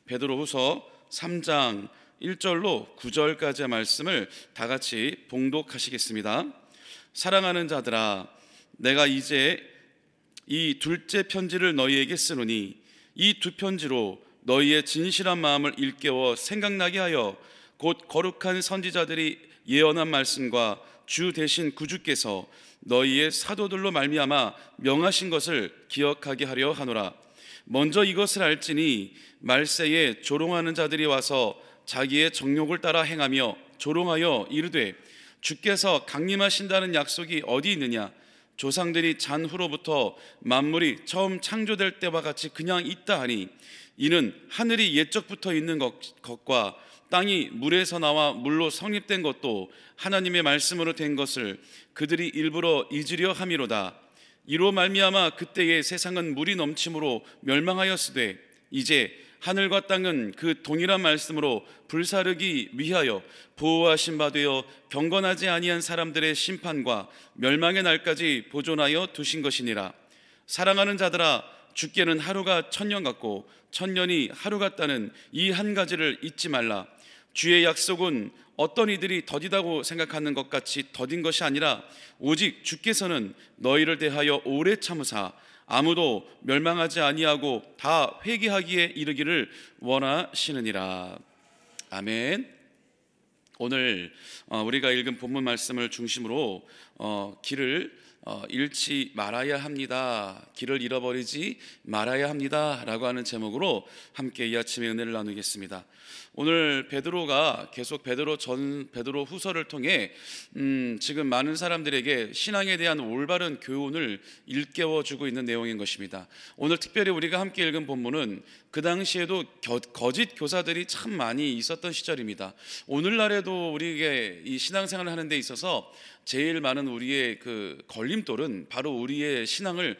베드로후서 3장 1절로 9절까지의 말씀을 다 같이 봉독하시겠습니다. 사랑하는 자들아, 내가 이제 이 둘째 편지를 너희에게 쓰노니 이 두 편지로 너희의 진실한 마음을 일깨워 생각나게 하여 곧 거룩한 선지자들이 예언한 말씀과 주 대신 구주께서 너희의 사도들로 말미암아 명하신 것을 기억하게 하려 하노라. 먼저 이것을 알지니 말세에 조롱하는 자들이 와서 자기의 정욕을 따라 행하며 조롱하여 이르되 주께서 강림하신다는 약속이 어디 있느냐? 조상들이 잔후로부터 만물이 처음 창조될 때와 같이 그냥 있다 하니 이는 하늘이 옛적부터 있는 것과 땅이 물에서 나와 물로 성립된 것도 하나님의 말씀으로 된 것을 그들이 일부러 잊으려 함이로다. 이로 말미암아 그때의 세상은 물이 넘침으로 멸망하였으되 이제 하늘과 땅은 그 동일한 말씀으로 불사르기 위하여 보호하신 바 되어 경건하지 아니한 사람들의 심판과 멸망의 날까지 보존하여 두신 것이니라. 사랑하는 자들아, 주께는 하루가 천년 같고 천년이 하루 같다는 이 한 가지를 잊지 말라. 주의 약속은 어떤 이들이 더디다고 생각하는 것 같이 더딘 것이 아니라 오직 주께서는 너희를 대하여 오래 참으사 아무도 멸망하지 아니하고 다 회개하기에 이르기를 원하시느니라. 아멘. 오늘 우리가 읽은 본문 말씀을 중심으로 길을 잃지 말아야 합니다, 길을 잃어버리지 말아야 합니다 라고 하는 제목으로 함께 이 아침에 은혜를 나누겠습니다. 오늘 베드로가 계속 베드로 후서를 통해 지금 많은 사람들에게 신앙에 대한 올바른 교훈을 일깨워주고 있는 내용인 것입니다. 오늘 특별히 우리가 함께 읽은 본문은 그 당시에도 거짓 교사들이 참 많이 있었던 시절입니다. 오늘날에도 우리에게 이 신앙생활을 하는 데 있어서 제일 많은 우리의 그 걸림돌은 바로 우리의 신앙을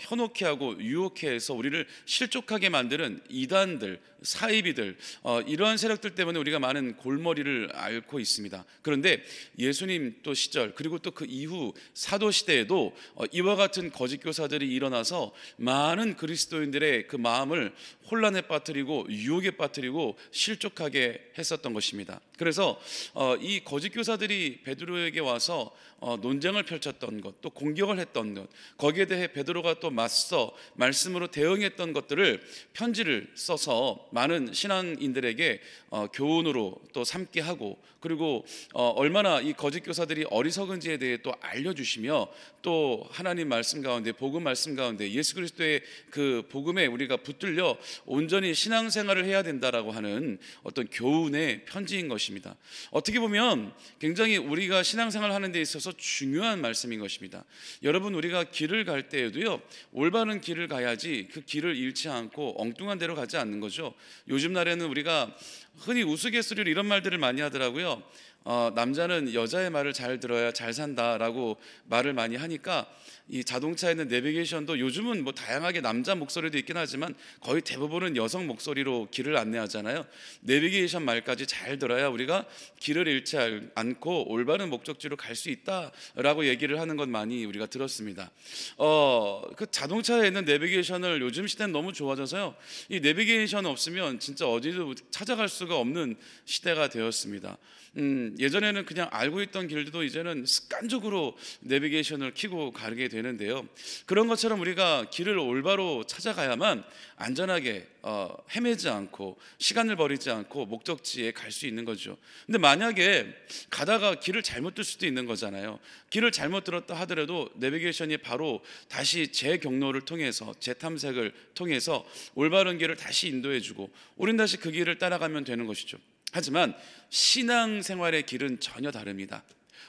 현혹해 하고 유혹해 해서 우리를 실족하게 만드는 이단들, 사이비들, 이러한 세력들 때문에 우리가 많은 골머리를 앓고 있습니다. 그런데 예수님 또 시절 그리고 또 그 이후 사도 시대에도 이와 같은 거짓 교사들이 일어나서 많은 그리스도인들의 그 마음을 혼란에 빠뜨리고 유혹에 빠뜨리고 실족하게 했었던 것입니다. 그래서 이 거짓 교사들이 베드로에게 와서 논쟁을 펼쳤던 것, 또 공격을 했던 것, 거기에 대해 베드로가 또 맞서 말씀으로 대응했던 것들을 편지를 써서 많은 신앙인들에게 교훈으로 또 삼게 하고, 그리고 얼마나 이 거짓 교사들이 어리석은지에 대해 또 알려주시며, 또 하나님 말씀 가운데, 복음 말씀 가운데 예수 그리스도의 그 복음에 우리가 붙들려 온전히 신앙생활을 해야 된다라고 하는 어떤 교훈의 편지인 것입니다. 어떻게 보면 굉장히 우리가 신앙생활을 하는 데 있어서 중요한 말씀인 것입니다. 여러분, 우리가 길을 갈 때에도요, 올바른 길을 가야지 그 길을 잃지 않고 엉뚱한 데로 가지 않는 거죠. 요즘 날에는 우리가 흔히 우스갯소리로 이런 말들을 많이 하더라고요. 남자는 여자의 말을 잘 들어야 잘 산다라고 말을 많이 하니까 이 자동차에는 내비게이션도 요즘은 뭐 다양하게 남자 목소리도 있긴 하지만 거의 대부분은 여성 목소리로 길을 안내하잖아요. 내비게이션 말까지 잘 들어야 우리가 길을 잃지 않고 올바른 목적지로 갈 수 있다라고 얘기를 하는 건 많이 우리가 들었습니다. 그 자동차에 있는 내비게이션을 요즘 시대는 너무 좋아져서요, 이 내비게이션 없으면 진짜 어디도 찾아갈 수가 없는 시대가 되었습니다. 예전에는 그냥 알고 있던 길들도 이제는 습관적으로 내비게이션을 켜고 가게 되는데요, 그런 것처럼 우리가 길을 올바로 찾아가야만 안전하게 헤매지 않고 시간을 버리지 않고 목적지에 갈 수 있는 거죠. 근데 만약에 가다가 길을 잘못 들 수도 있는 거잖아요. 길을 잘못 들었다 하더라도 내비게이션이 바로 다시 재경로를 통해서, 재탐색을 통해서 올바른 길을 다시 인도해주고 우린 다시 그 길을 따라가면 되는 것이죠. 하지만 신앙생활의 길은 전혀 다릅니다.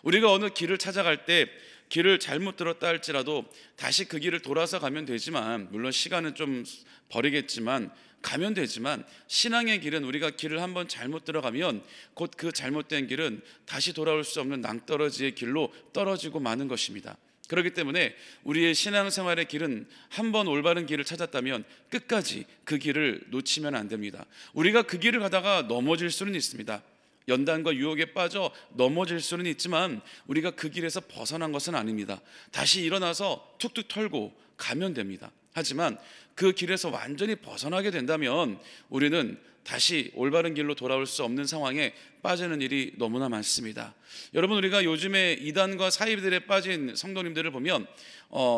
우리가 어느 길을 찾아갈 때 길을 잘못 들었다 할지라도 다시 그 길을 돌아서 가면 되지만, 물론 시간은 좀 버리겠지만 가면 되지만, 신앙의 길은 우리가 길을 한번 잘못 들어가면 곧 그 잘못된 길은 다시 돌아올 수 없는 낭떠러지의 길로 떨어지고 마는 것입니다. 그렇기 때문에 우리의 신앙생활의 길은 한번 올바른 길을 찾았다면 끝까지 그 길을 놓치면 안 됩니다. 우리가 그 길을 가다가 넘어질 수는 있습니다. 연단과 유혹에 빠져 넘어질 수는 있지만 우리가 그 길에서 벗어난 것은 아닙니다. 다시 일어나서 툭툭 털고 가면 됩니다. 하지만 그 길에서 완전히 벗어나게 된다면 우리는 다시 올바른 길로 돌아올 수 없는 상황에 빠지는 일이 너무나 많습니다. 여러분, 우리가 요즘에 이단과 사이비들에 빠진 성도님들을 보면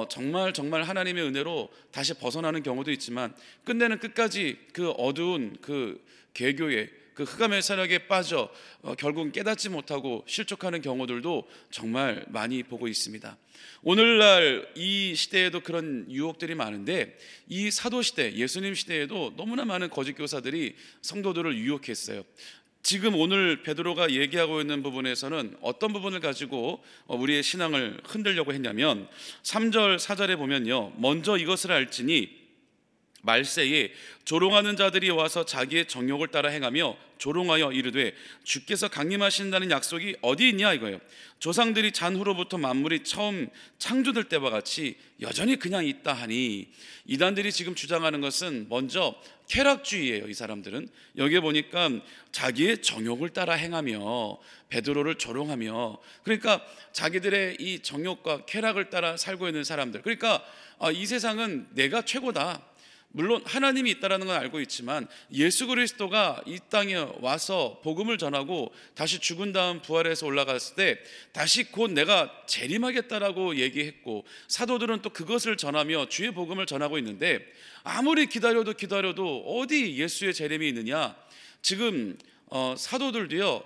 정말 하나님의 은혜로 다시 벗어나는 경우도 있지만 끝내는 끝까지 그 어두운 그 개교의 그 흑암의 세력에 빠져 결국은 깨닫지 못하고 실족하는 경우들도 정말 많이 보고 있습니다. 오늘날 이 시대에도 그런 유혹들이 많은데 이 사도시대, 예수님 시대에도 너무나 많은 거짓 교사들이 성도들을 유혹했어요. 지금 오늘 베드로가 얘기하고 있는 부분에서는 어떤 부분을 가지고 우리의 신앙을 흔들려고 했냐면 3절 4절에 보면요, 먼저 이것을 알지니 말세에 조롱하는 자들이 와서 자기의 정욕을 따라 행하며 조롱하여 이르되 주께서 강림하신다는 약속이 어디 있냐 이거예요. 조상들이 잔후로부터 만물이 처음 창조될 때와 같이 여전히 그냥 있다 하니, 이단들이 지금 주장하는 것은 먼저 쾌락주의예요. 이 사람들은 여기에 보니까 자기의 정욕을 따라 행하며 베드로를 조롱하며, 그러니까 자기들의 이 정욕과 쾌락을 따라 살고 있는 사람들, 그러니까 이 세상은 내가 최고다. 물론 하나님이 있다라는 건 알고 있지만 예수 그리스도가 이 땅에 와서 복음을 전하고 다시 죽은 다음 부활해서 올라갔을 때 다시 곧 내가 재림하겠다라고 얘기했고, 사도들은 또 그것을 전하며 주의 복음을 전하고 있는데 아무리 기다려도 어디 예수의 재림이 있느냐. 지금 사도들도요,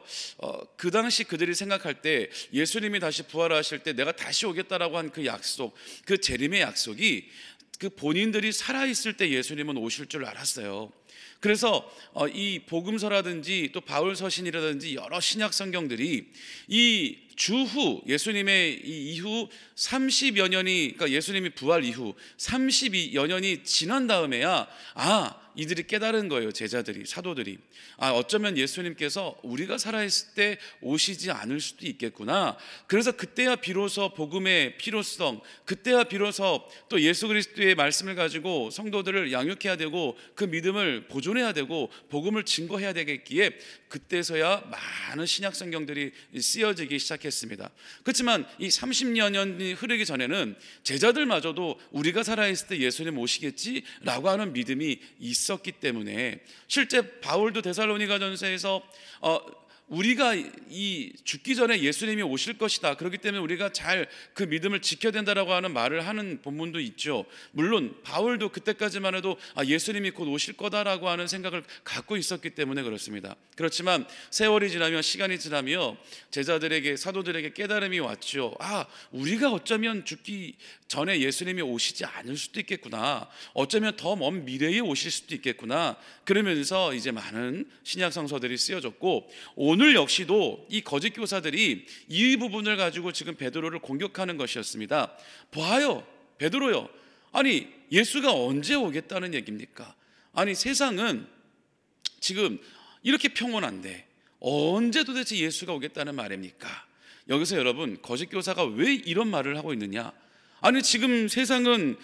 그 당시 그들이 생각할 때 예수님이 다시 부활하실 때 내가 다시 오겠다라고 한 그 약속, 그 재림의 약속이 그 본인들이 살아있을 때 예수님은 오실 줄 알았어요. 그래서 이 복음서라든지 또 바울 서신이라든지 여러 신약 성경들이 이 주후, 예수님의 이후 30여 년이, 그러니까 예수님이 부활 이후 30여 년이 지난 다음에야 이들이 깨달은 거예요. 제자들이, 사도들이. 어쩌면 예수님께서 우리가 살아있을 때 오시지 않을 수도 있겠구나. 그래서 그때야 비로소 복음의 필요성, 그때야 비로소 또 예수 그리스도의 말씀을 가지고 성도들을 양육해야 되고 그 믿음을 보존해야 되고 복음을 증거해야 되겠기에 그때서야 많은 신약 성경들이 쓰여지기 시작했습니다. 그렇지만 이 30여 년이 흐르기 전에는 제자들마저도 우리가 살아있을 때 예수님 오시겠지라고 하는 믿음이 있었기 때문에, 실제 바울도 데살로니가전서에서 우리가 이 죽기 전에 예수님이 오실 것이다, 그렇기 때문에 우리가 잘 그 믿음을 지켜야 된다라고 하는 말을 하는 본문도 있죠. 물론 바울도 그때까지만 해도 예수님이 곧 오실 거다라고 하는 생각을 갖고 있었기 때문에 그렇습니다. 그렇지만 세월이 지나며 시간이 지나며 제자들에게, 사도들에게 깨달음이 왔죠. 우리가 어쩌면 죽기 전에 예수님이 오시지 않을 수도 있겠구나, 어쩌면 더 먼 미래에 오실 수도 있겠구나. 그러면서 이제 많은 신약 성서들이 쓰여졌고, 오늘 역시도 이 거짓 교사들이 이 부분을 가지고 지금 베드로를 공격하는 것이었습니다. 보아요, 베드로요, 아니 예수가 언제 오겠다는 얘기입니까? 아니 세상은 지금 이렇게 평온한데 언제 도대체 예수가 오겠다는 말입니까? 여기서 여러분, 거짓 교사가 왜 이런 말을 하고 있느냐? 아니 지금 세상은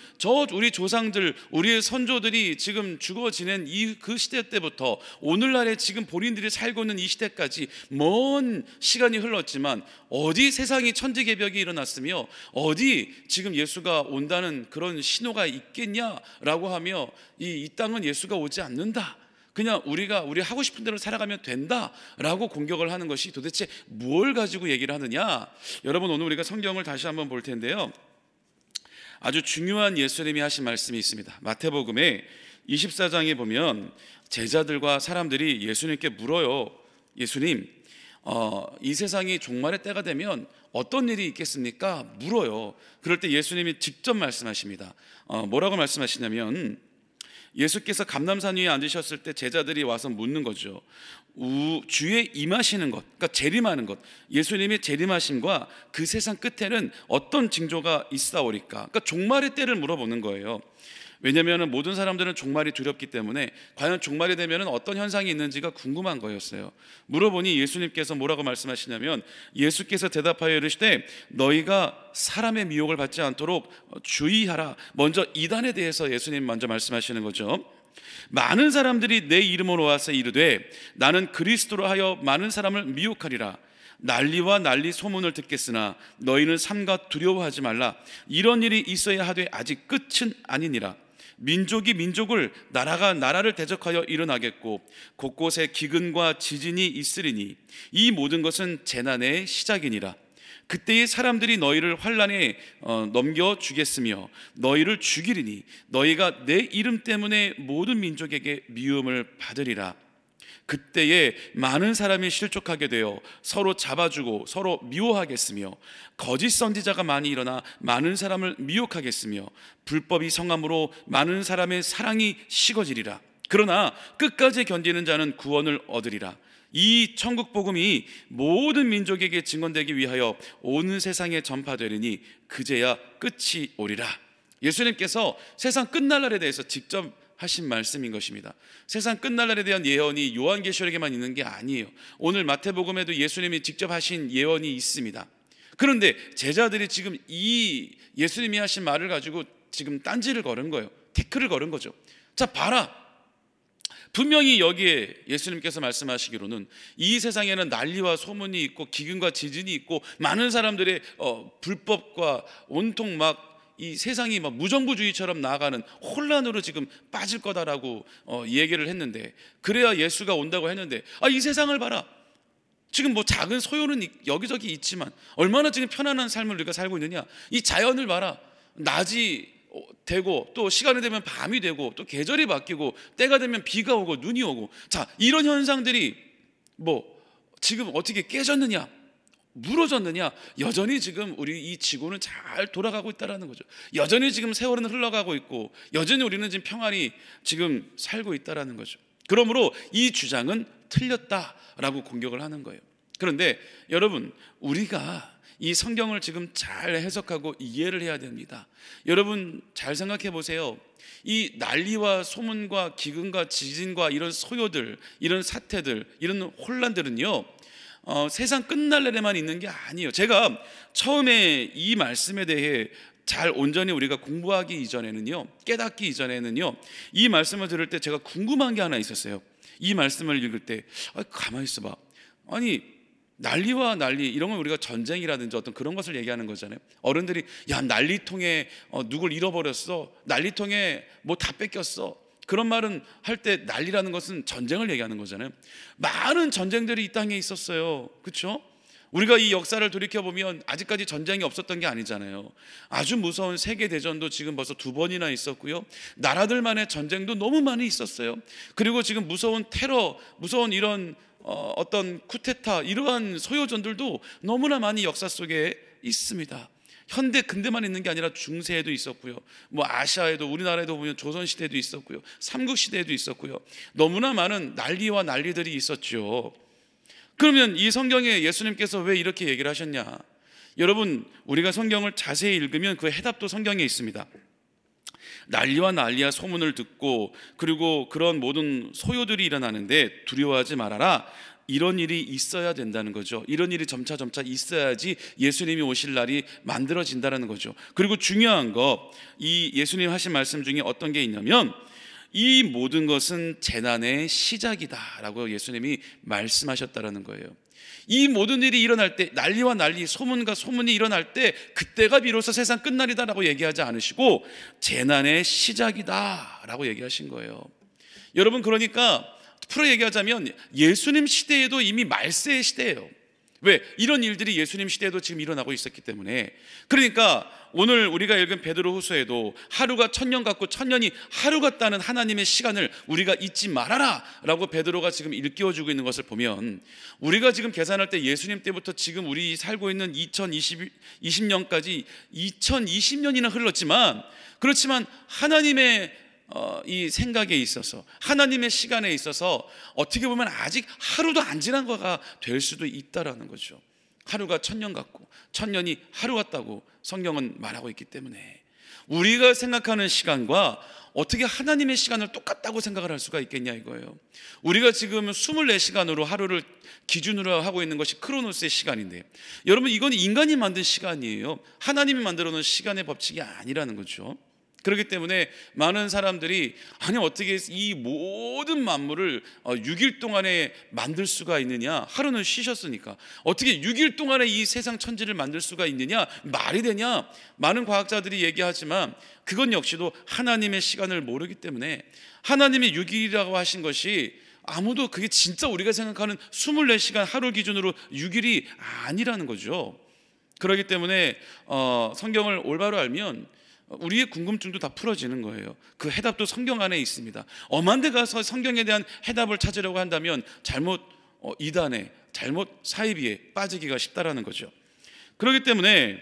우리 조상들, 우리의 선조들이 지금 죽어 지낸 그 시대 때부터 오늘날에 지금 본인들이 살고 있는 이 시대까지 먼 시간이 흘렀지만 어디 세상이 천지개벽이 일어났으며 어디 지금 예수가 온다는 그런 신호가 있겠냐라고 하며 이 땅은 예수가 오지 않는다, 그냥 우리 하고 싶은 대로 살아가면 된다라고 공격을 하는 것이 도대체 뭘 가지고 얘기를 하느냐? 여러분, 오늘 우리가 성경을 다시 한번 볼 텐데요, 아주 중요한 예수님이 하신 말씀이 있습니다. 마태복음에 24장에 보면 제자들과 사람들이 예수님께 물어요. 예수님, 이 세상이 종말의 때가 되면 어떤 일이 있겠습니까? 물어요. 그럴 때 예수님이 직접 말씀하십니다. 뭐라고 말씀하시냐면, 예수께서 감람산 위에 앉으셨을 때 제자들이 와서 묻는 거죠. 주의 임하시는 것, 그러니까 재림하는 것, 예수님의 재림하심과 그 세상 끝에는 어떤 징조가 있사오리까? 그러니까 종말의 때를 물어보는 거예요. 왜냐하면 모든 사람들은 종말이 두렵기 때문에 과연 종말이 되면 어떤 현상이 있는지가 궁금한 거였어요. 물어보니 예수님께서 뭐라고 말씀하시냐면, 예수께서 대답하여 이르시되 너희가 사람의 미혹을 받지 않도록 주의하라. 먼저 이단에 대해서 예수님 먼저 말씀하시는 거죠. 많은 사람들이 내 이름으로 와서 이르되 나는 그리스도로 하여 많은 사람을 미혹하리라. 난리와 난리 소문을 듣겠으나 너희는 삼가 두려워하지 말라. 이런 일이 있어야 하되 아직 끝은 아니니라. 민족이 민족을, 나라가 나라를 대적하여 일어나겠고 곳곳에 기근과 지진이 있으리니 이 모든 것은 재난의 시작이니라. 그때의 사람들이 너희를 환난에 넘겨주겠으며 너희를 죽이리니 너희가 내 이름 때문에 모든 민족에게 미움을 받으리라. 그때에 많은 사람이 실족하게 되어 서로 잡아주고 서로 미워하겠으며 거짓 선지자가 많이 일어나 많은 사람을 미혹하겠으며 불법이 성함으로 많은 사람의 사랑이 식어지리라. 그러나 끝까지 견디는 자는 구원을 얻으리라. 이 천국 복음이 모든 민족에게 증언되기 위하여 온 세상에 전파되리니 그제야 끝이 오리라. 예수님께서 세상 끝날 날에 대해서 직접 하신 말씀인 것입니다. 세상 끝날 날에 대한 예언이 요한계시록에만 있는 게 아니에요. 오늘 마태복음에도 예수님이 직접 하신 예언이 있습니다. 그런데 제자들이 지금 이 예수님이 하신 말을 가지고 지금 딴지를 걸은 거예요. 태클을 걸은 거죠. 자, 봐라, 분명히 여기에 예수님께서 말씀하시기로는 이 세상에는 난리와 소문이 있고 기근과 지진이 있고 많은 사람들의 불법과 온통 막 이 세상이 막 무정부주의처럼 나아가는 혼란으로 지금 빠질 거다라고 얘기를 했는데, 그래야 예수가 온다고 했는데, 이 세상을 봐라. 지금 뭐 작은 소요는 여기저기 있지만 얼마나 지금 편안한 삶을 우리가 살고 있느냐. 이 자연을 봐라. 낮이 되고 또 시간이 되면 밤이 되고 또 계절이 바뀌고 때가 되면 비가 오고 눈이 오고, 자, 이런 현상들이 뭐 지금 어떻게 깨졌느냐, 무너졌느냐? 여전히 지금 우리 이 지구는 잘 돌아가고 있다는 거죠. 여전히 지금 세월은 흘러가고 있고 여전히 우리는 지금 평안히 지금 살고 있다는 거죠. 그러므로 이 주장은 틀렸다라고 공격을 하는 거예요. 그런데 여러분, 우리가 이 성경을 지금 잘 해석하고 이해를 해야 됩니다. 여러분 잘 생각해 보세요. 이 난리와 소문과 기근과 지진과 이런 소요들, 이런 사태들, 이런 혼란들은요, 세상 끝날 날에만 있는 게 아니에요. 제가 처음에 이 말씀에 대해 잘 온전히 우리가 공부하기 이전에는요, 깨닫기 이전에는요, 이 말씀을 들을 때 제가 궁금한 게 하나 있었어요. 이 말씀을 읽을 때 가만히 있어봐, 아니 난리와 난리, 이런 건 우리가 전쟁이라든지 어떤 그런 것을 얘기하는 거잖아요. 어른들이 야, 난리통에 누굴 잃어버렸어, 난리통에 뭐 다 뺏겼어, 그런 말은 할 때 난리라는 것은 전쟁을 얘기하는 거잖아요. 많은 전쟁들이 이 땅에 있었어요. 그렇죠? 우리가 이 역사를 돌이켜보면 아직까지 전쟁이 없었던 게 아니잖아요. 아주 무서운 세계대전도 지금 벌써 2번이나 있었고요, 나라들만의 전쟁도 너무 많이 있었어요. 그리고 지금 무서운 테러, 무서운 이런 어떤 쿠데타, 이러한 소요전들도 너무나 많이 역사 속에 있습니다. 현대 근대만 있는 게 아니라 중세에도 있었고요, 뭐 아시아에도, 우리나라에도 보면 조선시대에도 있었고요, 삼국시대에도 있었고요, 너무나 많은 난리와 난리들이 있었죠. 그러면 이 성경에 예수님께서 왜 이렇게 얘기를 하셨냐? 여러분, 우리가 성경을 자세히 읽으면 그 해답도 성경에 있습니다. 난리와 난리와 소문을 듣고 그리고 그런 모든 소요들이 일어나는데 두려워하지 말아라, 이런 일이 있어야 된다는 거죠. 이런 일이 점차 있어야지 예수님이 오실 날이 만들어진다는 거죠. 그리고 중요한 거, 이 예수님 하신 말씀 중에 어떤 게 있냐면 이 모든 것은 재난의 시작이다 라고 예수님이 말씀하셨다는 거예요. 이 모든 일이 일어날 때, 난리와 난리, 소문과 소문이 일어날 때 그때가 비로소 세상 끝날이다 라고 얘기하지 않으시고 재난의 시작이다 라고 얘기하신 거예요. 여러분, 그러니까 풀어 얘기하자면 예수님 시대에도 이미 말세의 시대예요. 왜? 이런 일들이 예수님 시대에도 지금 일어나고 있었기 때문에. 그러니까 오늘 우리가 읽은 베드로후서에도 하루가 1000년 같고 1000년이 하루 같다는 하나님의 시간을 우리가 잊지 말아라 라고 베드로가 지금 일깨워주고 있는 것을 보면, 우리가 지금 계산할 때 예수님 때부터 지금 우리 살고 있는 2020년까지 2020년이나 흘렀지만, 그렇지만 하나님의 이 생각에 있어서, 하나님의 시간에 있어서 어떻게 보면 아직 하루도 안 지난 거가 될 수도 있다라는 거죠. 하루가 1000년 같고 1000년이 하루 같다고 성경은 말하고 있기 때문에 우리가 생각하는 시간과 어떻게 하나님의 시간을 똑같다고 생각을 할 수가 있겠냐 이거예요. 우리가 지금 24시간으로 하루를 기준으로 하고 있는 것이 크로노스의 시간인데, 여러분 이건 인간이 만든 시간이에요. 하나님이 만들어 놓은 시간의 법칙이 아니라는 거죠. 그렇기 때문에 많은 사람들이 아니 어떻게 이 모든 만물을 6일 동안에 만들 수가 있느냐, 하루는 쉬셨으니까 어떻게 6일 동안에 이 세상 천지를 만들 수가 있느냐, 말이 되냐. 많은 과학자들이 얘기하지만 그건 역시도 하나님의 시간을 모르기 때문에, 하나님이 6일이라고 하신 것이 아무도 그게 진짜 우리가 생각하는 24시간 하루 기준으로 6일이 아니라는 거죠. 그렇기 때문에 성경을 올바로 알면 우리의 궁금증도 다 풀어지는 거예요. 그 해답도 성경 안에 있습니다. 엄한 데 가서 성경에 대한 해답을 찾으려고 한다면 잘못 이단에, 잘못 사이비에 빠지기가 쉽다라는 거죠. 그렇기 때문에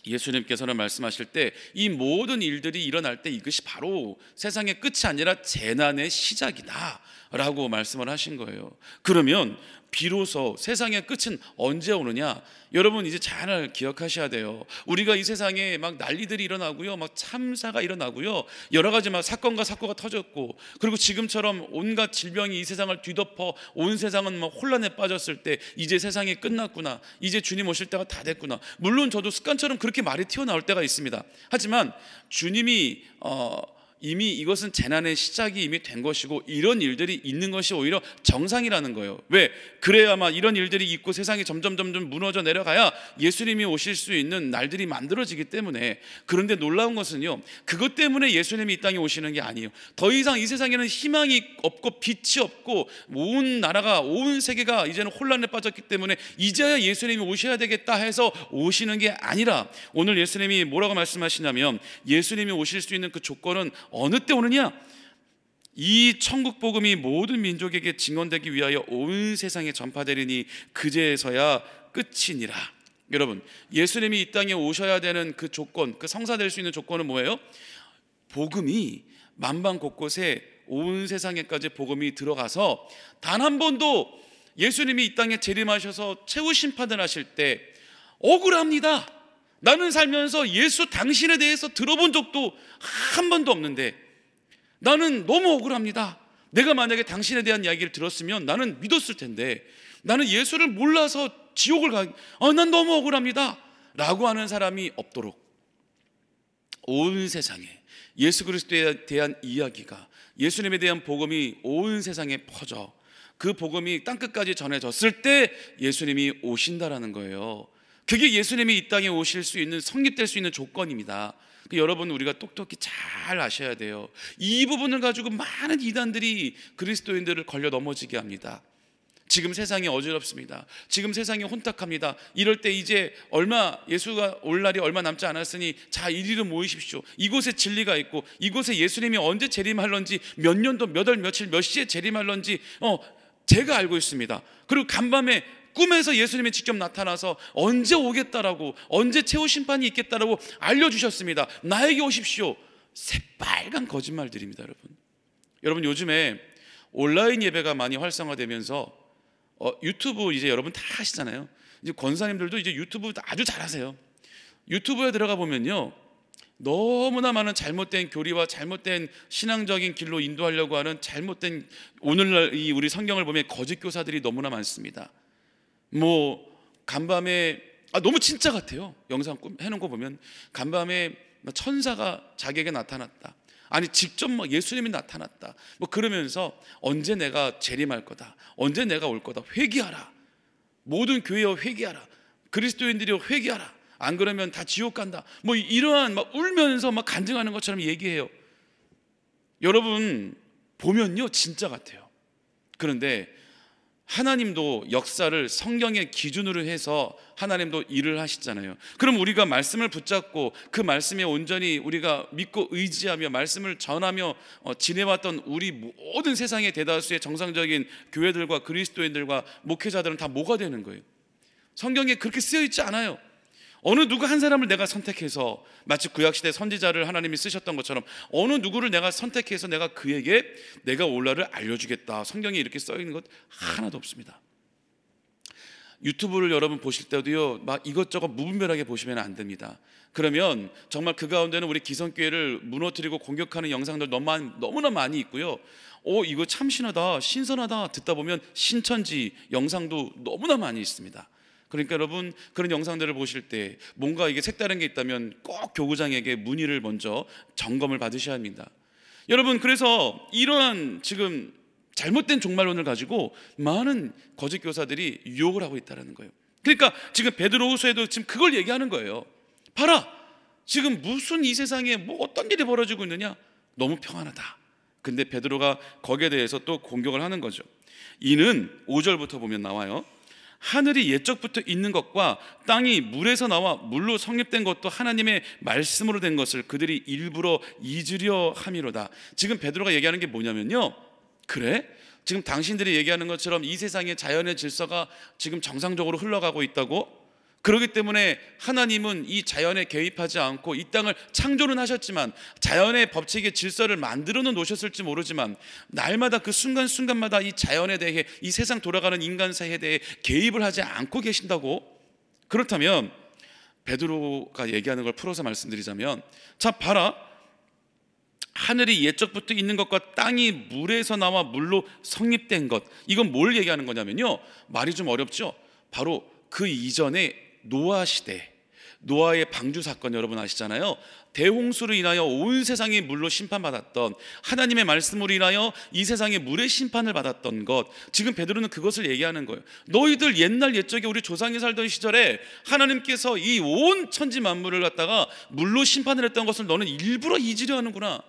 예수님께서는 말씀하실 때 이 모든 일들이 일어날 때 이것이 바로 세상의 끝이 아니라 재난의 시작이다 라고 말씀을 하신 거예요. 그러면 비로소 세상의 끝은 언제 오느냐? 여러분 이제 잘 기억하셔야 돼요. 우리가 이 세상에 막 난리들이 일어나고요, 막 참사가 일어나고요, 여러 가지 막 사건과 사고가 터졌고, 그리고 지금처럼 온갖 질병이 이 세상을 뒤덮어 온 세상은 막 혼란에 빠졌을 때 이제 세상이 끝났구나, 이제 주님 오실 때가 다 됐구나. 물론 저도 습관처럼 그렇게 말이 튀어나올 때가 있습니다. 하지만 주님이 이미 이것은 재난의 시작이 이미 된 것이고 이런 일들이 있는 것이 오히려 정상이라는 거예요. 왜? 그래야만 이런 일들이 있고 세상이 점점 무너져 내려가야 예수님이 오실 수 있는 날들이 만들어지기 때문에. 그런데 놀라운 것은요, 그것 때문에 예수님이 이 땅에 오시는 게 아니에요. 더 이상 이 세상에는 희망이 없고 빛이 없고 온 나라가, 온 세계가 이제는 혼란에 빠졌기 때문에 이제야 예수님이 오셔야 되겠다 해서 오시는 게 아니라, 오늘 예수님이 뭐라고 말씀하시냐면 예수님이 오실 수 있는 그 조건은 어느 때 오느냐? 이 천국 복음이 모든 민족에게 증언되기 위하여 온 세상에 전파되리니 그제서야 끝이니라. 여러분, 예수님이 이 땅에 오셔야 되는 그 조건, 그 성사될 수 있는 조건은 뭐예요? 복음이 만방 곳곳에 온 세상에까지 복음이 들어가서 단 한 번도 예수님이 이 땅에 재림하셔서 최후 심판을 하실 때 억울합니다, 나는 살면서 예수 당신에 대해서 들어본 적도 한 번도 없는데 나는 너무 억울합니다, 내가 만약에 당신에 대한 이야기를 들었으면 나는 믿었을 텐데 나는 예수를 몰라서 지옥을 난 너무 억울합니다 라고 하는 사람이 없도록 온 세상에 예수 그리스도에 대한 이야기가, 예수님에 대한 복음이 온 세상에 퍼져 그 복음이 땅끝까지 전해졌을 때 예수님이 오신다라는 거예요. 그게 예수님이 이 땅에 오실 수 있는, 성립될 수 있는 조건입니다. 여러분, 우리가 똑똑히 잘 아셔야 돼요. 이 부분을 가지고 많은 이단들이 그리스도인들을 걸려 넘어지게 합니다. 지금 세상이 어지럽습니다. 지금 세상이 혼탁합니다. 이럴 때 이제 예수가 올 날이 얼마 남지 않았으니 자, 이리로 모이십시오. 이곳에 진리가 있고 이곳에 예수님이 언제 재림할런지, 몇 년도, 몇 월, 며칠, 몇 시에 재림할런지 제가 알고 있습니다. 그리고 간밤에 꿈에서 예수님이 직접 나타나서 언제 오겠다라고, 언제 최후 심판이 있겠다라고 알려주셨습니다. 나에게 오십시오. 새빨간 거짓말들입니다. 여러분 요즘에 온라인 예배가 많이 활성화되면서 유튜브 이제 여러분 다 하시잖아요. 이제 권사님들도 이제 유튜브 아주 잘하세요. 유튜브에 들어가 보면요, 너무나 많은 잘못된 교리와 잘못된 신앙적인 길로 인도하려고 하는 잘못된, 오늘날 이 우리 성경을 보면 거짓 교사들이 너무나 많습니다. 간밤에 너무 진짜 같아요. 영상 해놓은 거 보면 간밤에 천사가 자기에게 나타났다, 아니 직접 예수님이 나타났다, 그러면서 언제 내가 재림할 거다, 언제 내가 올 거다, 회개하라, 모든 교회여 회개하라, 그리스도인들이여 회개하라, 안 그러면 다 지옥 간다, 이러한 울면서 간증하는 것처럼 얘기해요. 여러분 보면요 진짜 같아요. 그런데 하나님도 역사를 성경의 기준으로 해서 하나님도 일을 하시잖아요. 그럼 우리가 말씀을 붙잡고 그 말씀에 온전히 우리가 믿고 의지하며 말씀을 전하며 지내왔던 우리 모든 세상의 대다수의 정상적인 교회들과 그리스도인들과 목회자들은 다 뭐가 되는 거예요? 성경에 그렇게 쓰여 있지 않아요. 어느 누구 한 사람을 내가 선택해서, 마치 구약시대 선지자를 하나님이 쓰셨던 것처럼 어느 누구를 내가 선택해서 내가 그에게 내가 올라를 알려주겠다, 성경에 이렇게 써있는 것 하나도 없습니다. 유튜브를 여러분 보실 때도요, 이것저것 무분별하게 보시면 안 됩니다. 그러면 정말 그 가운데는 우리 기성교회를 무너뜨리고 공격하는 영상들 너무나 많이 있고요, 이거 참 신하다, 신선하다 듣다 보면 신천지 영상도 너무나 많이 있습니다. 그러니까 여러분, 그런 영상들을 보실 때 뭔가 이게 색다른 게 있다면 꼭 교구장에게 문의를 먼저 점검을 받으셔야 합니다. 여러분, 그래서 이러한 지금 잘못된 종말론을 가지고 많은 거짓 교사들이 유혹을 하고 있다는 거예요. 그러니까 지금 베드로후서에도 지금 그걸 얘기하는 거예요. 봐라, 지금 무슨 이 세상에 뭐 어떤 일이 벌어지고 있느냐, 너무 평안하다. 근데 베드로가 거기에 대해서 또 공격을 하는 거죠. 이는 5절부터 보면 나와요. 하늘이 옛적부터 있는 것과 땅이 물에서 나와 물로 성립된 것도 하나님의 말씀으로 된 것을 그들이 일부러 잊으려 함이로다. 지금 베드로가 얘기하는 게 뭐냐면요, 그래? 지금 당신들이 얘기하는 것처럼 이 세상의 자연의 질서가 지금 정상적으로 흘러가고 있다고? 그렇기 때문에 하나님은 이 자연에 개입하지 않고 이 땅을 창조는 하셨지만, 자연의 법칙의 질서를 만들어는 놓으셨을지 모르지만, 날마다 그 순간순간마다 이 자연에 대해, 이 세상 돌아가는 인간 사이에 대해 개입을 하지 않고 계신다고? 그렇다면 베드로가 얘기하는 걸 풀어서 말씀드리자면, 자 봐라, 하늘이 옛적부터 있는 것과 땅이 물에서 나와 물로 성립된 것, 이건 뭘 얘기하는 거냐면요, 말이 좀 어렵죠. 바로 그 이전에 노아 시대, 노아의 방주 사건 여러분 아시잖아요. 대홍수로 인하여 온 세상이 물로 심판받았던, 하나님의 말씀으로 인하여 이 세상에 물의 심판을 받았던 것, 지금 베드로는 그것을 얘기하는 거예요. 너희들 옛날 옛적에 우리 조상이 살던 시절에 하나님께서 이 온 천지 만물을 갖다가 물로 심판을 했던 것을 너는 일부러 잊으려 하는구나.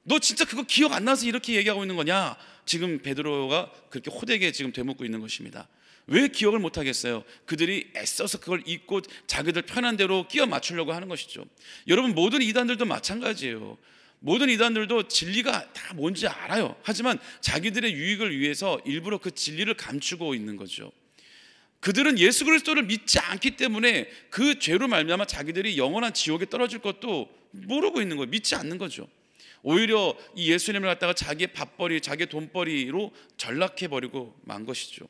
너 진짜 그거 기억 안 나서 이렇게 얘기하고 있는 거냐? 지금 베드로가 그렇게 호되게 지금 되묻고 있는 것입니다. 왜 기억을 못 하겠어요? 그들이 애써서 그걸 잊고 자기들 편한 대로 끼워 맞추려고 하는 것이죠. 여러분, 모든 이단들도 마찬가지예요. 모든 이단들도 진리가 다 뭔지 알아요. 하지만 자기들의 유익을 위해서 일부러 그 진리를 감추고 있는 거죠. 그들은 예수 그리스도를 믿지 않기 때문에 그 죄로 말미암아 자기들이 영원한 지옥에 떨어질 것도 모르고 있는 거예요. 믿지 않는 거죠. 오히려 이 예수님을 갖다가 자기의 밥벌이, 자기의 돈벌이로 전락해버리고 만 것이죠.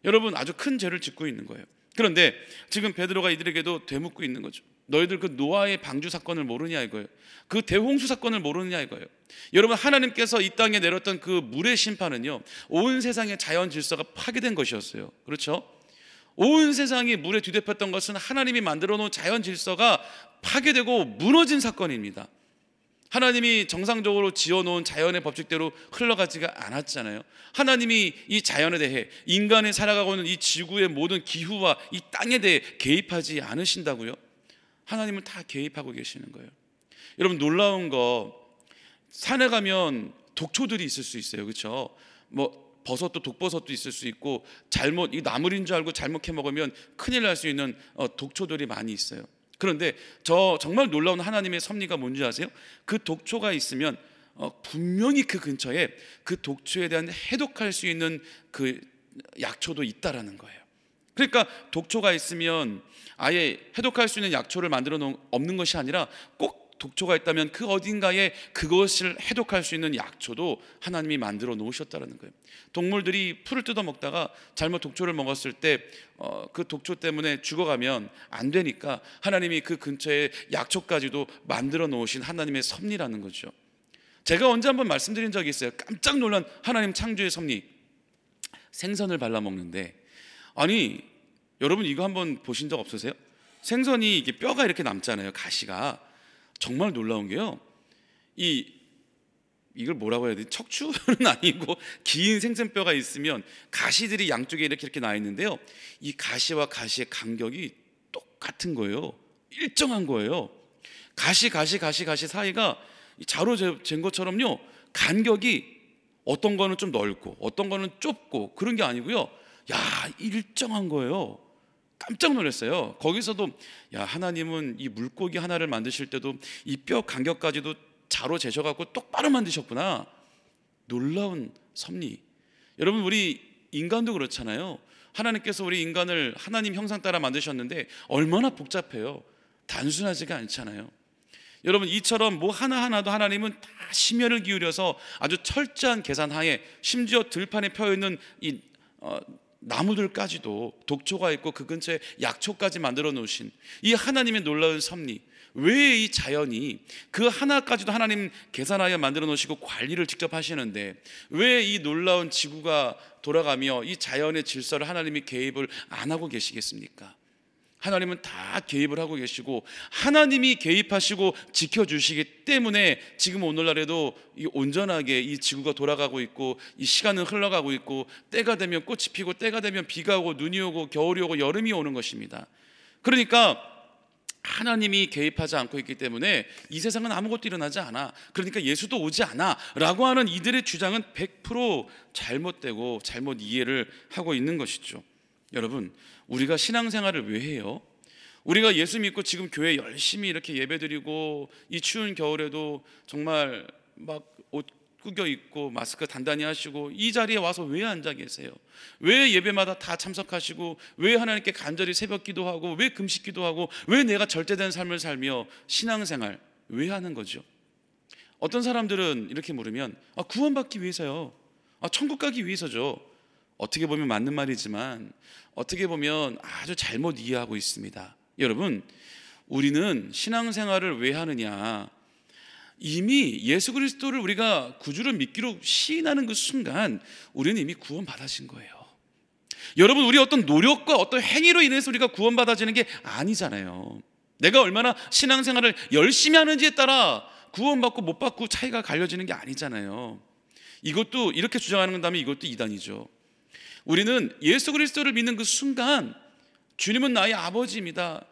여러분, 아주 큰 죄를 짓고 있는 거예요. 그런데 지금 베드로가 이들에게도 되묻고 있는 거죠. 너희들 그 노아의 방주 사건을 모르냐 이거예요. 그 대홍수 사건을 모르느냐 이거예요. 여러분, 하나님께서 이 땅에 내렸던 그 물의 심판은요, 온 세상의 자연 질서가 파괴된 것이었어요. 그렇죠? 온 세상이 물에 뒤덮였던 것은 하나님이 만들어 놓은 자연 질서가 파괴되고 무너진 사건입니다. 하나님이 정상적으로 지어놓은 자연의 법칙대로 흘러가지가 않았잖아요. 하나님이 이 자연에 대해, 인간이 살아가고 있는 이 지구의 모든 기후와 이 땅에 대해 개입하지 않으신다고요? 하나님은 다 개입하고 계시는 거예요. 여러분, 놀라운 거, 산에 가면 독초들이 있을 수 있어요. 그렇죠? 뭐 버섯도, 독버섯도 있을 수 있고, 잘못 이 나물인 줄 알고 잘못 캐 먹으면 큰일 날 수 있는 독초들이 많이 있어요. 그런데 정말 놀라운 하나님의 섭리가 뭔지 아세요? 그 독초가 있으면 분명히 그 근처에 그 독초에 대한 해독할 수 있는 그 약초도 있다라는 거예요. 그러니까 독초가 있으면 아예 해독할 수 있는 약초를 만들어 놓은 없는 것이 아니라, 꼭 독초가 있다면 그 어딘가에 그것을 해독할 수 있는 약초도 하나님이 만들어 놓으셨다는 거예요. 동물들이 풀을 뜯어 먹다가 잘못 독초를 먹었을 때 그 독초 때문에 죽어가면 안 되니까 하나님이 그 근처에 약초까지도 만들어 놓으신 하나님의 섭리라는 거죠. 제가 언제 한번 말씀드린 적이 있어요. 깜짝 놀란 하나님 창조의 섭리. 생선을 발라 먹는데, 아니 여러분, 이거 한번 보신 적 없으세요? 생선이 이게 뼈가 이렇게 남잖아요. 가시가. 정말 놀라운 게요, 이걸 뭐라고 해야 되지? 척추는 아니고 긴 생선뼈가 있으면 가시들이 양쪽에 이렇게 나 있는데요, 이 가시와 가시의 간격이 똑같은 거예요. 일정한 거예요. 가시 사이가 자로 잰 것처럼요, 간격이 어떤 거는 좀 넓고 어떤 거는 좁고 그런 게 아니고요, 야, 일정한 거예요. 깜짝 놀랐어요. 거기서도, 야, 하나님은 이 물고기 하나를 만드실 때도 이 뼈 간격까지도 자로 재셔갖고 똑바로 만드셨구나. 놀라운 섭리. 여러분, 우리 인간도 그렇잖아요. 하나님께서 우리 인간을 하나님 형상 따라 만드셨는데 얼마나 복잡해요. 단순하지가 않잖아요. 여러분, 이처럼 뭐 하나하나도 하나님은 다 심혈을 기울여서 아주 철저한 계산하에, 심지어 들판에 펴있는 이 나무들까지도 독초가 있고 그 근처에 약초까지 만들어 놓으신 이 하나님의 놀라운 섭리, 왜 이 자연이 그 하나까지도 하나님 계산하여 만들어 놓으시고 관리를 직접 하시는데 왜 이 놀라운 지구가 돌아가며 이 자연의 질서를 하나님이 개입을 안 하고 계시겠습니까? 하나님은 다 개입을 하고 계시고 하나님이 개입하시고 지켜주시기 때문에 지금 오늘날에도 이 온전하게 이 지구가 돌아가고 있고 이 시간은 흘러가고 있고 때가 되면 꽃이 피고 때가 되면 비가 오고 눈이 오고 겨울이 오고 여름이 오는 것입니다. 그러니까 하나님이 개입하지 않고 있기 때문에 이 세상은 아무것도 일어나지 않아, 그러니까 예수도 오지 않아 라고 하는 이들의 주장은 100% 잘못되고 잘못 이해를 하고 있는 것이죠. 여러분, 우리가 신앙생활을 왜 해요? 우리가 예수 믿고 지금 교회 열심히 이렇게 예배드리고 이 추운 겨울에도 정말 막 옷 구겨 입고 마스크 단단히 하시고 이 자리에 와서 왜 앉아 계세요? 왜 예배마다 다 참석하시고 왜 하나님께 간절히 새벽 기도하고 왜 금식 기도하고 왜 내가 절제된 삶을 살며 신앙생활 왜 하는 거죠? 어떤 사람들은 이렇게 물으면 구원받기 위해서요. 천국 가기 위해서죠. 어떻게 보면 맞는 말이지만 어떻게 보면 아주 잘못 이해하고 있습니다. 여러분, 우리는 신앙생활을 왜 하느냐? 이미 예수 그리스도를 우리가 구주로 믿기로 시인하는 그 순간 우리는 이미 구원받으신 거예요. 여러분, 우리 어떤 노력과 어떤 행위로 인해서 우리가 구원받아지는 게 아니잖아요. 내가 얼마나 신앙생활을 열심히 하는지에 따라 구원받고 못 받고 차이가 갈려지는 게 아니잖아요. 이것도 이렇게 주장하는 건다면 이것도 이단이죠. 우리는 예수 그리스도를 믿는 그 순간 주님은 나의 아버지입니다.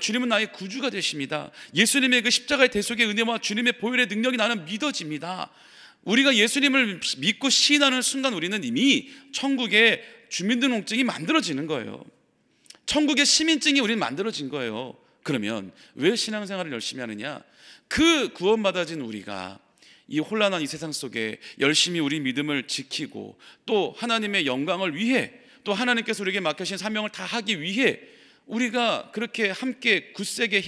주님은 나의 구주가 되십니다. 예수님의 그 십자가의 대속의 은혜와 주님의 보혈의 능력이 나는 믿어집니다. 우리가 예수님을 믿고 시인하는 순간 우리는 이미 천국의 주민등록증이 만들어지는 거예요. 천국의 시민증이 우리는 만들어진 거예요. 그러면 왜 신앙생활을 열심히 하느냐? 그 구원받아진 우리가 이 혼란한 이 세상 속에 열심히 우리 믿음을 지키고 또 하나님의 영광을 위해 또 하나님께서 우리에게 맡겨주신 사명을 다 하기 위해 우리가 그렇게 함께 굳세게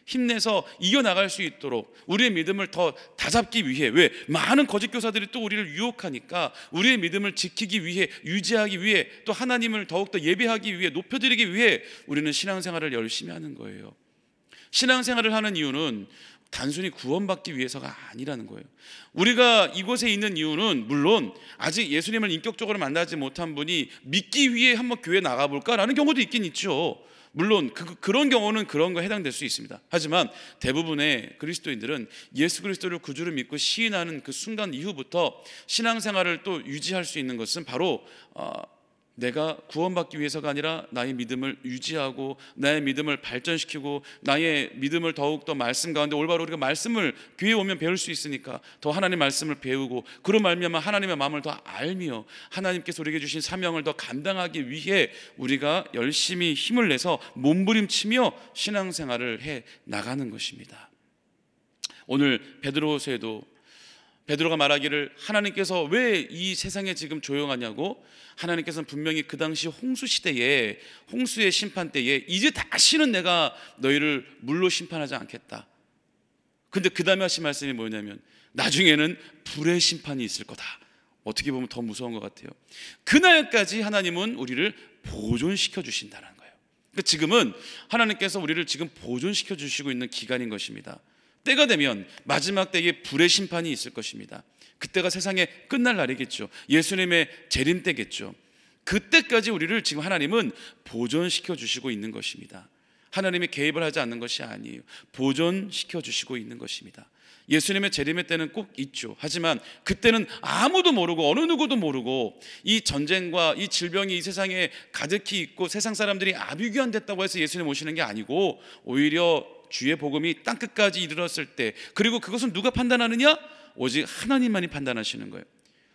힘내서 이겨나갈 수 있도록 우리의 믿음을 더 다잡기 위해, 왜? 많은 거짓 교사들이 또 우리를 유혹하니까 우리의 믿음을 지키기 위해, 유지하기 위해, 또 하나님을 더욱더 예배하기 위해, 높여드리기 위해 우리는 신앙생활을 열심히 하는 거예요. 신앙생활을 하는 이유는 단순히 구원받기 위해서가 아니라는 거예요. 우리가 이곳에 있는 이유는 물론 아직 예수님을 인격적으로 만나지 못한 분이 믿기 위해 한번 교회 나가볼까라는 경우도 있긴 있죠. 물론 그런 경우는 그런 거에 해당될 수 있습니다. 하지만 대부분의 그리스도인들은 예수 그리스도를 구주로 믿고 시인하는 그 순간 이후부터 신앙생활을 또 유지할 수 있는 것은 바로 내가 구원받기 위해서가 아니라 나의 믿음을 유지하고 나의 믿음을 발전시키고 나의 믿음을 더욱더 말씀 가운데 올바로 우리가 말씀을 교회에 오면 배울 수 있으니까 더 하나님의 말씀을 배우고 그로 말미암아 하나님의 마음을 더 알며 하나님께서 우리에게 주신 사명을 더 감당하기 위해 우리가 열심히 힘을 내서 몸부림치며 신앙생활을 해 나가는 것입니다. 오늘 베드로서에도 베드로가 말하기를 하나님께서 왜 이 세상에 지금 조용하냐고, 하나님께서는 분명히 그 당시 홍수 시대에 홍수의 심판 때에 이제 다시는 내가 너희를 물로 심판하지 않겠다. 근데 그 다음에 하신 말씀이 뭐냐면 나중에는 불의 심판이 있을 거다. 어떻게 보면 더 무서운 것 같아요. 그날까지 하나님은 우리를 보존시켜 주신다는 거예요. 그러니까 지금은 하나님께서 우리를 지금 보존시켜 주시고 있는 기간인 것입니다. 때가 되면 마지막 때에 불의 심판이 있을 것입니다. 그때가 세상의 끝날 날이겠죠. 예수님의 재림 때겠죠. 그때까지 우리를 지금 하나님은 보존시켜 주시고 있는 것입니다. 하나님이 개입을 하지 않는 것이 아니에요. 보존시켜 주시고 있는 것입니다. 예수님의 재림의 때는 꼭 있죠. 하지만 그때는 아무도 모르고 어느 누구도 모르고 이 전쟁과 이 질병이 이 세상에 가득히 있고 세상 사람들이 아비규환됐다고 해서 예수님 오시는 게 아니고 오히려 주의 복음이 땅끝까지 이르렀을 때, 그리고 그것은 누가 판단하느냐? 오직 하나님만이 판단하시는 거예요.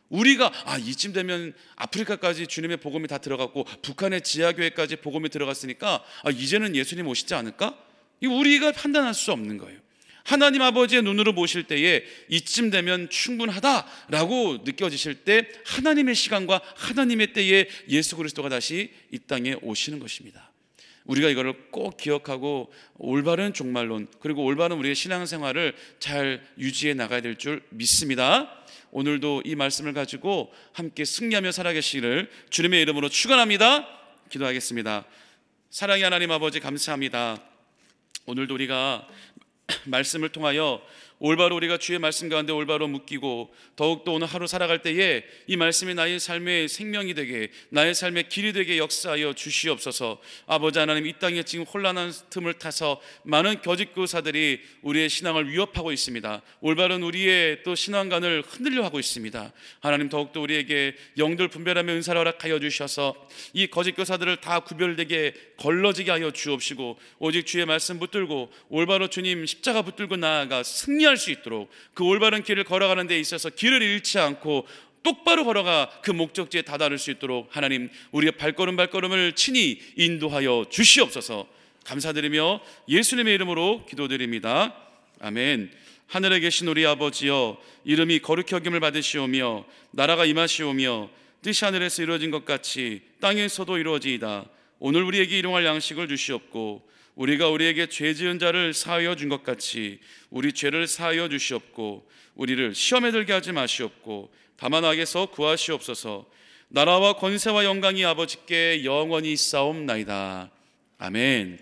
우리가 이쯤 되면 아프리카까지 주님의 복음이 다 들어갔고 북한의 지하교회까지 복음이 들어갔으니까 이제는 예수님 오시지 않을까? 우리가 판단할 수 없는 거예요. 하나님 아버지의 눈으로 보실 때에 이쯤 되면 충분하다라고 느껴지실 때 하나님의 시간과 하나님의 때에 예수 그리스도가 다시 이 땅에 오시는 것입니다. 우리가 이거를 꼭 기억하고 올바른 종말론, 그리고 올바른 우리의 신앙생활을 잘 유지해 나가야 될 줄 믿습니다. 오늘도 이 말씀을 가지고 함께 승리하며 살아계시기를 주님의 이름으로 축원합니다. 기도하겠습니다. 사랑의 하나님 아버지, 감사합니다. 오늘도 우리가 말씀을 통하여 올바로 우리가 주의 말씀 가운데 올바로 묶이고, 더욱더 오늘 하루 살아갈 때에 이 말씀이 나의 삶의 생명이 되게, 나의 삶의 길이 되게 역사하여 주시옵소서. 아버지 하나님, 이 땅에 지금 혼란한 틈을 타서 많은 거짓 교사들이 우리의 신앙을 위협하고 있습니다. 올바른 우리의 또 신앙관을 흔들려 하고 있습니다. 하나님, 더욱더 우리에게 영들 분별하며 은사를 허락하여 주셔서 이 거짓 교사들을 다 구별되게 걸러지게 하여 주옵시고, 오직 주의 말씀 붙들고 올바로 주님 십자가 붙들고 나아가 승리할 수 있도록, 그 올바른 길을 걸어가는 데 있어서 길을 잃지 않고 똑바로 걸어가 그 목적지에 다다를 수 있도록 하나님, 우리의 발걸음을 친히 인도하여 주시옵소서. 감사드리며 예수님의 이름으로 기도드립니다. 아멘. 하늘에 계신 우리 아버지여, 이름이 거룩히 여김을 받으시오며 나라가 임하시오며 뜻이 하늘에서 이루어진 것 같이 땅에서도 이루어지이다. 오늘 우리에게 일용할 양식을 주시옵고, 우리가 우리에게 죄 지은 자를 사하여 준 것 같이 우리 죄를 사하여 주시옵고, 우리를 시험에 들게 하지 마시옵고 다만 악에서 구하시옵소서. 나라와 권세와 영광이 아버지께 영원히 있사옵나이다. 아멘.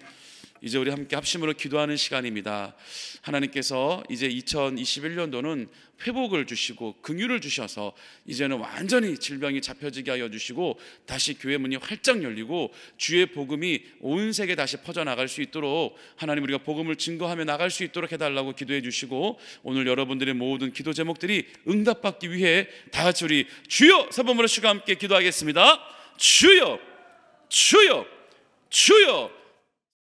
이제 우리 함께 합심으로 기도하는 시간입니다. 하나님께서 이제 2021년도는 회복을 주시고 긍휼을 주셔서 이제는 완전히 질병이 잡혀지게 하여 주시고, 다시 교회 문이 활짝 열리고 주의 복음이 온 세계에 다시 퍼져나갈 수 있도록 하나님, 우리가 복음을 증거하며 나갈 수 있도록 해달라고 기도해 주시고, 오늘 여러분들의 모든 기도 제목들이 응답받기 위해 다 같이 우리 주여 세 번으로 함께 기도하겠습니다. 주여, 주여, 주여.